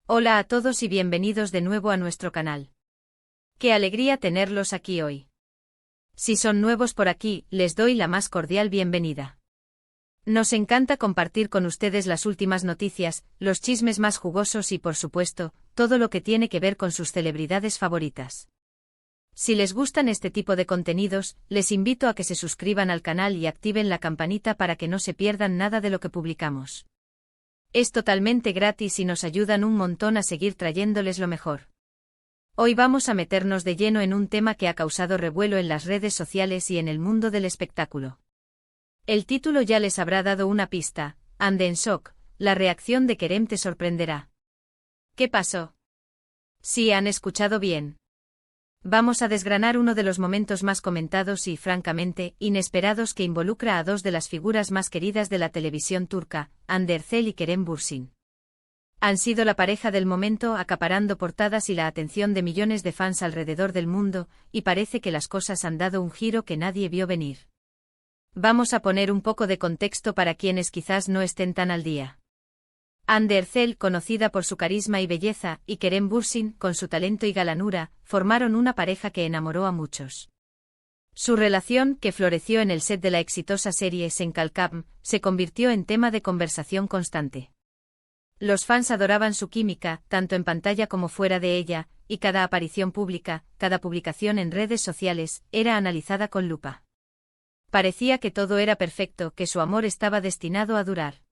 Hola a todos y bienvenidos de nuevo a nuestro canal. Qué alegría tenerlos aquí hoy. Si son nuevos por aquí, les doy la más cordial bienvenida. Nos encanta compartir con ustedes las últimas noticias, los chismes más jugosos y por supuesto, todo lo que tiene que ver con sus celebridades favoritas. Si les gustan este tipo de contenidos, les invito a que se suscriban al canal y activen la campanita para que no se pierdan nada de lo que publicamos. Es totalmente gratis y nos ayudan un montón a seguir trayéndoles lo mejor. Hoy vamos a meternos de lleno en un tema que ha causado revuelo en las redes sociales y en el mundo del espectáculo. El título ya les habrá dado una pista, Ande en shock, la reacción de Kerem te sorprenderá. ¿Qué pasó? Sí, han escuchado bien. Vamos a desgranar uno de los momentos más comentados y, francamente, inesperados que involucra a dos de las figuras más queridas de la televisión turca, Hande Erçel y Kerem Bürsin. Han sido la pareja del momento, acaparando portadas y la atención de millones de fans alrededor del mundo, y parece que las cosas han dado un giro que nadie vio venir. Vamos a poner un poco de contexto para quienes quizás no estén tan al día. Hande Erçel, conocida por su carisma y belleza, y Kerem Bürsin, con su talento y galanura, formaron una pareja que enamoró a muchos. Su relación, que floreció en el set de la exitosa serie Sen Kalkam, se convirtió en tema de conversación constante. Los fans adoraban su química, tanto en pantalla como fuera de ella, y cada aparición pública, cada publicación en redes sociales, era analizada con lupa. Parecía que todo era perfecto, que su amor estaba destinado a durar.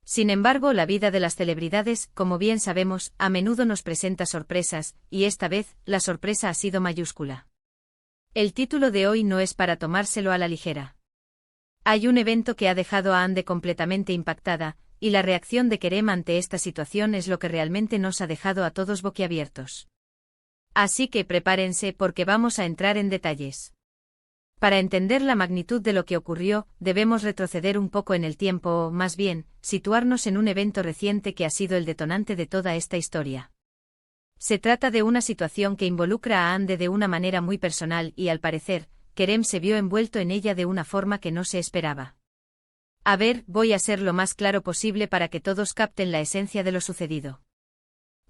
Sin embargo, la vida de las celebridades, como bien sabemos, a menudo nos presenta sorpresas, y esta vez, la sorpresa ha sido mayúscula. El título de hoy no es para tomárselo a la ligera. Hay un evento que ha dejado a Hande completamente impactada, y la reacción de Kerem ante esta situación es lo que realmente nos ha dejado a todos boquiabiertos. Así que prepárense porque vamos a entrar en detalles. Para entender la magnitud de lo que ocurrió, debemos retroceder un poco en el tiempo o, más bien, situarnos en un evento reciente que ha sido el detonante de toda esta historia. Se trata de una situación que involucra a Hande de una manera muy personal y, al parecer, Kerem se vio envuelto en ella de una forma que no se esperaba. A ver, voy a ser lo más claro posible para que todos capten la esencia de lo sucedido.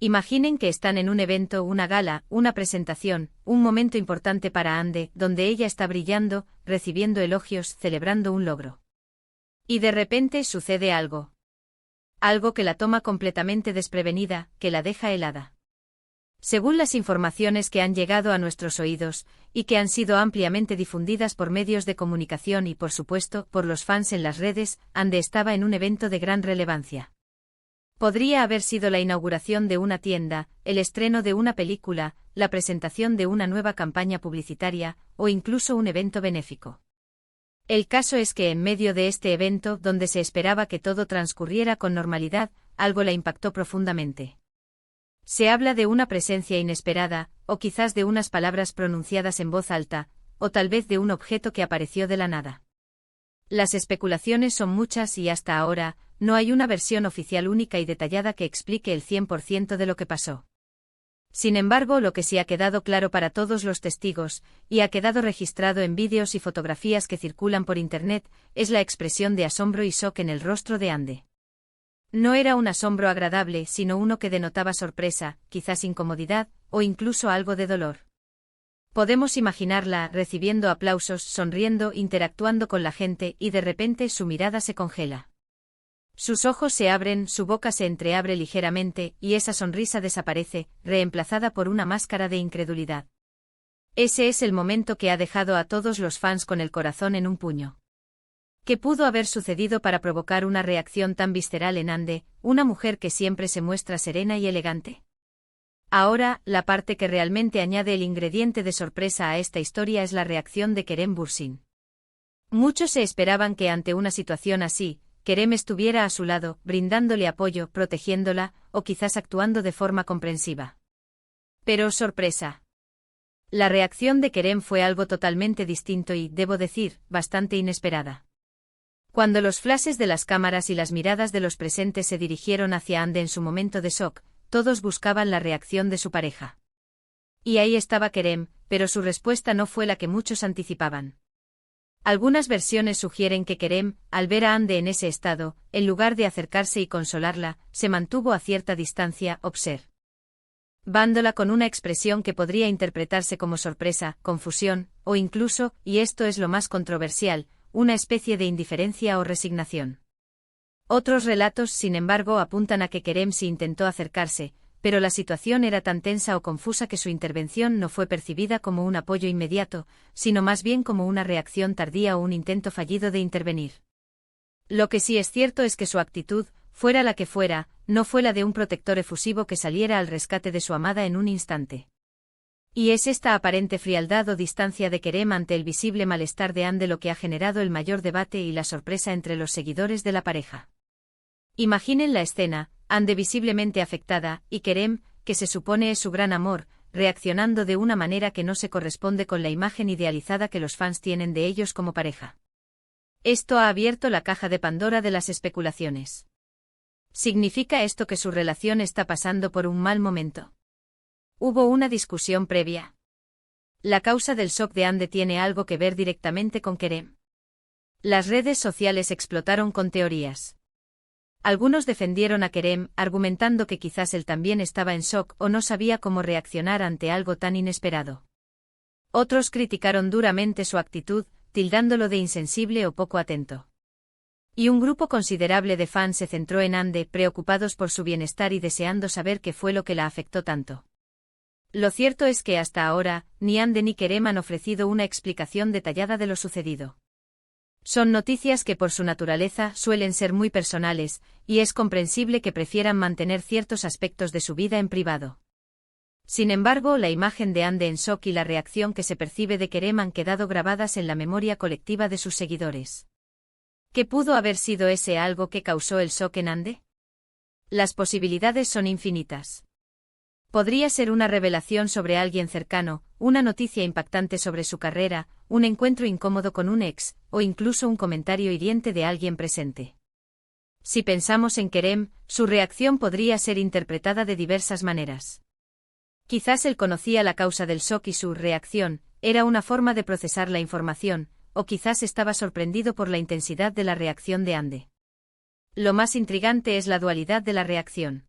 Imaginen que están en un evento, una gala, una presentación, un momento importante para Hande, donde ella está brillando, recibiendo elogios, celebrando un logro. Y de repente sucede algo. Algo que la toma completamente desprevenida, que la deja helada. Según las informaciones que han llegado a nuestros oídos, y que han sido ampliamente difundidas por medios de comunicación y, por supuesto, por los fans en las redes, Hande estaba en un evento de gran relevancia. Podría haber sido la inauguración de una tienda, el estreno de una película, la presentación de una nueva campaña publicitaria, o incluso un evento benéfico. El caso es que en medio de este evento, donde se esperaba que todo transcurriera con normalidad, algo la impactó profundamente. Se habla de una presencia inesperada, o quizás de unas palabras pronunciadas en voz alta, o tal vez de un objeto que apareció de la nada. Las especulaciones son muchas y hasta ahora, no hay una versión oficial única y detallada que explique el 100% de lo que pasó. Sin embargo, lo que sí ha quedado claro para todos los testigos, y ha quedado registrado en vídeos y fotografías que circulan por Internet, es la expresión de asombro y shock en el rostro de Hande. No era un asombro agradable, sino uno que denotaba sorpresa, quizás incomodidad, o incluso algo de dolor. Podemos imaginarla recibiendo aplausos, sonriendo, interactuando con la gente, y de repente su mirada se congela. Sus ojos se abren, su boca se entreabre ligeramente, y esa sonrisa desaparece, reemplazada por una máscara de incredulidad. Ese es el momento que ha dejado a todos los fans con el corazón en un puño. ¿Qué pudo haber sucedido para provocar una reacción tan visceral en Hande, una mujer que siempre se muestra serena y elegante? Ahora, la parte que realmente añade el ingrediente de sorpresa a esta historia es la reacción de Kerem Bürsin. Muchos se esperaban que ante una situación así, Kerem estuviera a su lado, brindándole apoyo, protegiéndola, o quizás actuando de forma comprensiva. Pero sorpresa. La reacción de Kerem fue algo totalmente distinto y, debo decir, bastante inesperada. Cuando los flashes de las cámaras y las miradas de los presentes se dirigieron hacia Hande en su momento de shock, todos buscaban la reacción de su pareja. Y ahí estaba Kerem, pero su respuesta no fue la que muchos anticipaban. Algunas versiones sugieren que Kerem, al ver a Ande en ese estado, en lugar de acercarse y consolarla, se mantuvo a cierta distancia, observándola con una expresión que podría interpretarse como sorpresa, confusión, o incluso, y esto es lo más controversial, una especie de indiferencia o resignación. Otros relatos, sin embargo, apuntan a que Kerem sí intentó acercarse, pero la situación era tan tensa o confusa que su intervención no fue percibida como un apoyo inmediato, sino más bien como una reacción tardía o un intento fallido de intervenir. Lo que sí es cierto es que su actitud, fuera la que fuera, no fue la de un protector efusivo que saliera al rescate de su amada en un instante. Y es esta aparente frialdad o distancia de Kerem ante el visible malestar de Ande lo que ha generado el mayor debate y la sorpresa entre los seguidores de la pareja. Imaginen la escena, Ande visiblemente afectada, y Kerem, que se supone es su gran amor, reaccionando de una manera que no se corresponde con la imagen idealizada que los fans tienen de ellos como pareja. Esto ha abierto la caja de Pandora de las especulaciones. ¿Significa esto que su relación está pasando por un mal momento? ¿Hubo una discusión previa? ¿La causa del shock de Ande tiene algo que ver directamente con Kerem? Las redes sociales explotaron con teorías. Algunos defendieron a Kerem, argumentando que quizás él también estaba en shock o no sabía cómo reaccionar ante algo tan inesperado. Otros criticaron duramente su actitud, tildándolo de insensible o poco atento. Y un grupo considerable de fans se centró en Ande, preocupados por su bienestar y deseando saber qué fue lo que la afectó tanto. Lo cierto es que hasta ahora, ni Ande ni Kerem han ofrecido una explicación detallada de lo sucedido. Son noticias que por su naturaleza suelen ser muy personales, y es comprensible que prefieran mantener ciertos aspectos de su vida en privado. Sin embargo, la imagen de Ande en shock y la reacción que se percibe de Kerem han quedado grabadas en la memoria colectiva de sus seguidores. ¿Qué pudo haber sido ese algo que causó el shock en Ande? Las posibilidades son infinitas. Podría ser una revelación sobre alguien cercano, una noticia impactante sobre su carrera, un encuentro incómodo con un ex, o incluso un comentario hiriente de alguien presente. Si pensamos en Kerem, su reacción podría ser interpretada de diversas maneras. Quizás él conocía la causa del shock y su reacción era una forma de procesar la información, o quizás estaba sorprendido por la intensidad de la reacción de Ande. Lo más intrigante es la dualidad de la reacción.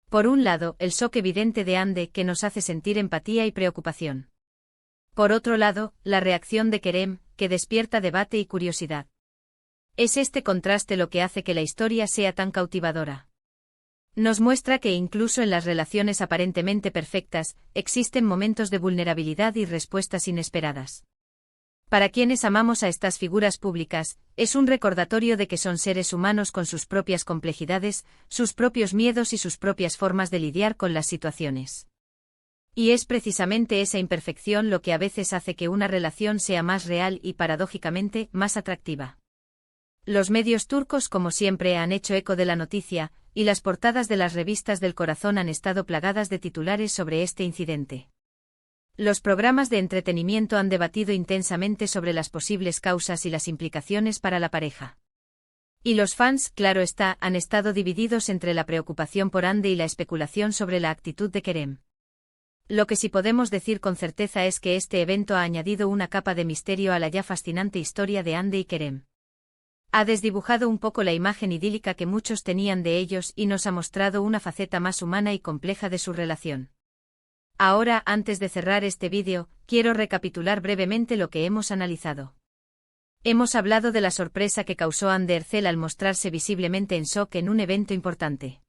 Por un lado, el shock evidente de Ande que nos hace sentir empatía y preocupación. Por otro lado, la reacción de Kerem, que despierta debate y curiosidad. Es este contraste lo que hace que la historia sea tan cautivadora. Nos muestra que incluso en las relaciones aparentemente perfectas, existen momentos de vulnerabilidad y respuestas inesperadas. Para quienes amamos a estas figuras públicas, es un recordatorio de que son seres humanos con sus propias complejidades, sus propios miedos y sus propias formas de lidiar con las situaciones. Y es precisamente esa imperfección lo que a veces hace que una relación sea más real y, paradójicamente, más atractiva. Los medios turcos, como siempre, han hecho eco de la noticia, y las portadas de las revistas del corazón han estado plagadas de titulares sobre este incidente. Los programas de entretenimiento han debatido intensamente sobre las posibles causas y las implicaciones para la pareja. Y los fans, claro está, han estado divididos entre la preocupación por Ande y la especulación sobre la actitud de Kerem. Lo que sí podemos decir con certeza es que este evento ha añadido una capa de misterio a la ya fascinante historia de Ande y Kerem. Ha desdibujado un poco la imagen idílica que muchos tenían de ellos y nos ha mostrado una faceta más humana y compleja de su relación. Ahora, antes de cerrar este vídeo, quiero recapitular brevemente lo que hemos analizado. Hemos hablado de la sorpresa que causó Ande Erçel al mostrarse visiblemente en shock en un evento importante.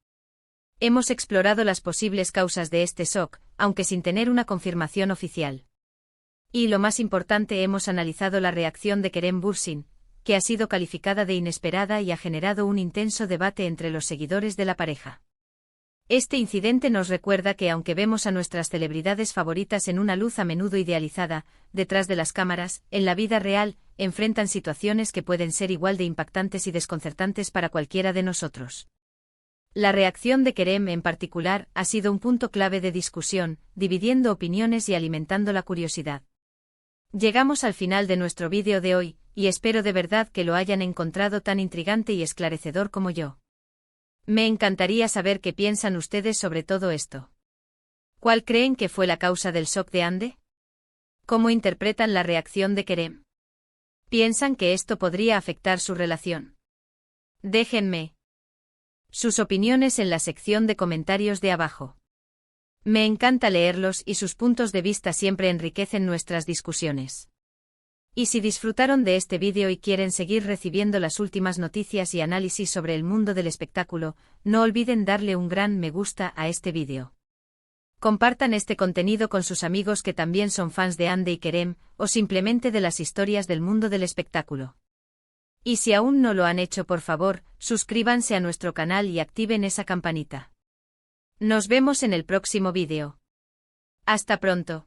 Hemos explorado las posibles causas de este shock, aunque sin tener una confirmación oficial. Y lo más importante, hemos analizado la reacción de Kerem Bürsin, que ha sido calificada de inesperada y ha generado un intenso debate entre los seguidores de la pareja. Este incidente nos recuerda que aunque vemos a nuestras celebridades favoritas en una luz a menudo idealizada, detrás de las cámaras, en la vida real, enfrentan situaciones que pueden ser igual de impactantes y desconcertantes para cualquiera de nosotros. La reacción de Kerem en particular ha sido un punto clave de discusión, dividiendo opiniones y alimentando la curiosidad. Llegamos al final de nuestro vídeo de hoy, y espero de verdad que lo hayan encontrado tan intrigante y esclarecedor como yo. Me encantaría saber qué piensan ustedes sobre todo esto. ¿Cuál creen que fue la causa del shock de Ande? ¿Cómo interpretan la reacción de Kerem? Piensan que esto podría afectar su relación. Déjenme sus opiniones en la sección de comentarios de abajo. Me encanta leerlos y sus puntos de vista siempre enriquecen nuestras discusiones. Y si disfrutaron de este vídeo y quieren seguir recibiendo las últimas noticias y análisis sobre el mundo del espectáculo, no olviden darle un gran me gusta a este vídeo. Compartan este contenido con sus amigos que también son fans de Hande y Kerem, o simplemente de las historias del mundo del espectáculo. Y si aún no lo han hecho, por favor, suscríbanse a nuestro canal y activen esa campanita. Nos vemos en el próximo vídeo. Hasta pronto.